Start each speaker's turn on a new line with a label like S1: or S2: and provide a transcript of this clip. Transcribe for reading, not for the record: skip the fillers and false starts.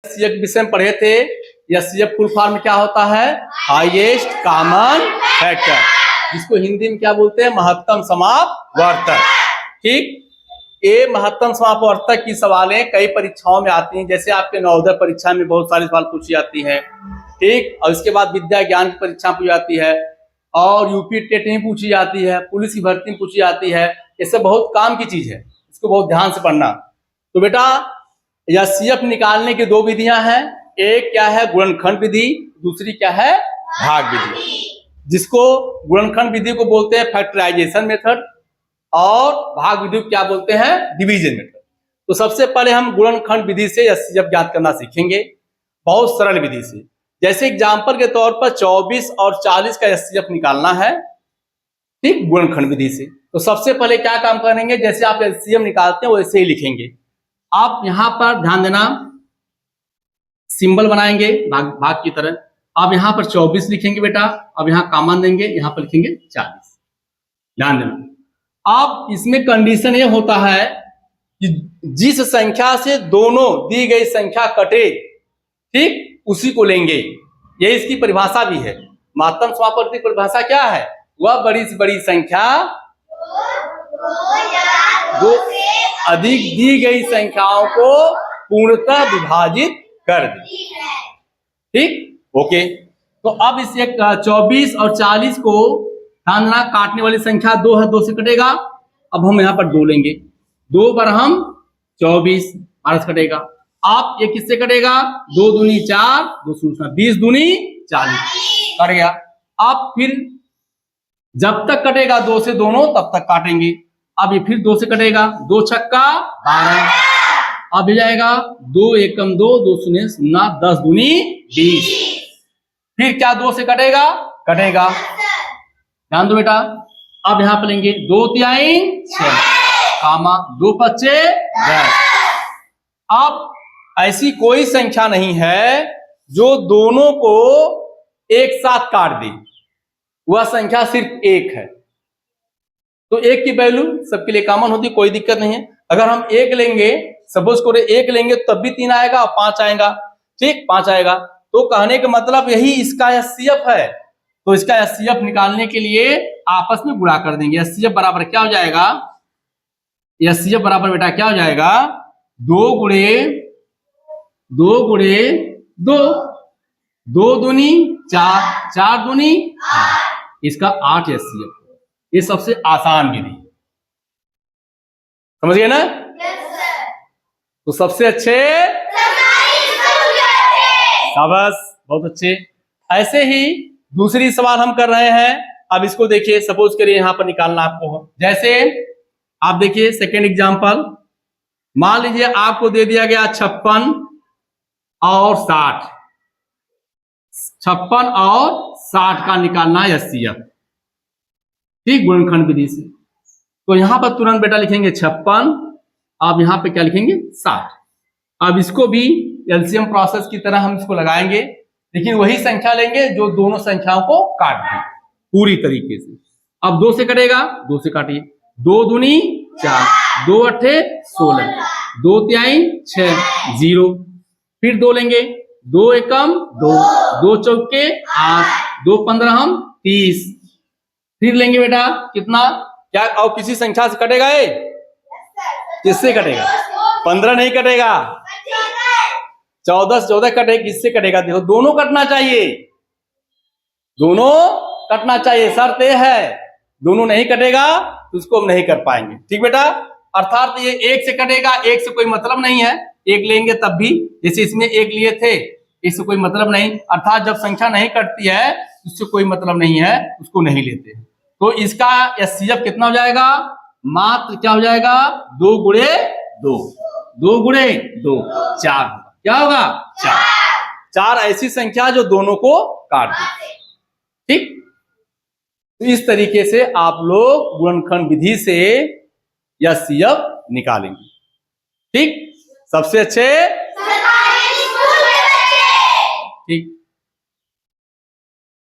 S1: HCF विषय में पढ़े थे। एचसीएफ फुल फॉर्म क्या होता है? हाईएस्ट कॉमन फैक्टर, जिसको हिंदी में क्या बोलते हैं? महत्तम समापवर्तक। ठीक, ये महत्तम समापवर्तक की सवालें कई परीक्षाओं में आती हैं, जैसे आपके नवोदय परीक्षा में बहुत सारे सवाल पूछी जाती हैं। ठीक, और इसके बाद विद्या ज्ञान की परीक्षा पूछी जाती है, और यूपी टेट में पूछी जाती है, पुलिस की भर्ती में पूछी जाती है। ये सब बहुत काम की चीज है, इसको बहुत ध्यान से पढ़ना। तो बेटा एचसीएफ निकालने की दो विधियां हैं, एक क्या है? गुणनखंड विधि, दूसरी क्या है? भाग विधि, जिसको गुणनखंड विधि को बोलते हैं फैक्टराइजेशन मेथड, और भाग विधि को क्या बोलते हैं? Division method. तो सबसे पहले हम गुणनखंड विधि से एचसीएफ ज्ञात करना सीखेंगे, बहुत सरल विधि से। जैसे एग्जाम्पल के तौर पर 24 और 40 का एचसीएफ निकालना है, ठीक, गुणनखंड विधि से। तो सबसे पहले क्या काम करेंगे? जैसे आप एचसीएफ निकालते हैं वैसे ही लिखेंगे। आप यहां पर ध्यान देना, सिंबल बनाएंगे भाग की तरह। आप यहां पर 24 लिखेंगे बेटा, अब यहां कॉमन देंगे, यहां पर लिखेंगे 40। ध्यान देना। अब इसमें कंडीशन ये होता है कि जिस संख्या से दोनों दी गई संख्या कटे, ठीक, उसी को लेंगे। ये इसकी परिभाषा भी है। महत्तम समापवर्तक की परिभाषा क्या है? वह बड़ी से बड़ी संख्या दो अधिक दी गई संख्याओं को पूर्णतः विभाजित कर दे। ठीक, ओके। तो अब इस 24 और 40 को ध्यान देना, काटने वाली संख्या 2 है, 2 से कटेगा। अब हम यहाँ पर 2 लेंगे, 2 पर हम 24 आरस कटेगा। आप ये किससे कटेगा? 2 दूनी 4, 2 20 दूनी 40 कट गया। आप फिर जब तक कटेगा 2 से दोनों तब तक काटेंगे। अब ये फिर 2 से कटेगा, 2 छक्का 12। अब हो जाएगा 2 एकम 2, 2 शून्य 0, 10 दूनी 20। फिर क्या 2 से कटेगा? कटेगा, ध्यान दो बेटा। अब यहां पर लेंगे 2 तिहाई 6, कामा 2 पच्चे 10। अब ऐसी कोई संख्या नहीं है जो दोनों को एक साथ काट दे, वह संख्या सिर्फ एक है। तो एक की वैल्यू सबके लिए कॉमन होती है, कोई दिक्कत नहीं है। अगर हम एक लेंगे, सपोज करो एक लेंगे, तब भी 3 आएगा और 5 आएगा। ठीक, 5 आएगा। तो कहने का मतलब यही इसका एचसीएफ है। तो इसका एचसीएफ निकालने के लिए आपस में गुणा कर देंगे। एचसीएफ बराबर क्या हो जाएगा? एचसीएफ बराबर बेटा क्या हो जाएगा? 2 गुणे 2 गुणे 2, 2 दूनी 4, 4 दूनी 8, इसका 8 एचसीएफ। ये सबसे आसान विधि, समझ गए ना? तो सबसे अच्छे शाबाश, बहुत अच्छे। ऐसे ही दूसरी सवाल हम कर रहे हैं। अब इसको देखिए, सपोज करिए यहां पर निकालना आपको। जैसे आप देखिए सेकेंड एग्जांपल, मान लीजिए आपको दे दिया गया 56 और 60, 56 और 60 का निकालना है एचसीएफ, ठीक, गुणनखंड विधि से। तो यहां पर तुरंत बेटा लिखेंगे 56, अब यहां पे क्या लिखेंगे? 60। अब इसको भी एलसीएम प्रोसेस की तरह हम इसको लगाएंगे, लेकिन वही संख्या लेंगे जो दोनों संख्याओं को काट दे पूरी तरीके से। अब 2 से कटेगा, 2 से काटिए, 2 दूनी 4, 2 अट्ठे 16, 2 तिहाई 6, 0। फिर 2 लेंगे, 2 एकम 2, 2 चौके 8, 2 15 30। फिर लेंगे बेटा कितना? क्या और किसी संख्या से कटेगा? ये किससे कटेगा? 15 नहीं कटेगा, 14 14 कटेगा। किससे कटेगा? देखो, दोनों कटना चाहिए, दोनों कटना चाहिए, शर्त यह है। दोनों नहीं कटेगा तो उसको हम नहीं कर पाएंगे। ठीक बेटा, अर्थात ये 1 से कटेगा, 1 से कोई मतलब नहीं है। 1 लेंगे तब भी, जैसे इसमें 1 लिए थे, इससे कोई मतलब नहीं। अर्थात जब संख्या नहीं कटती है उससे कोई मतलब नहीं है, उसको नहीं लेते। तो इसका एचसीएफ कितना हो जाएगा? मात्र क्या हो जाएगा? 2 गुणे 2, 2 गुणे 2 4 होगा। क्या होगा? 4। 4 ऐसी संख्या जो दोनों को काट दे। ठीक, तो इस तरीके से आप लोग गुणनखंड विधि से एचसीएफ निकालेंगे। ठीक, सबसे अच्छे। ठीक।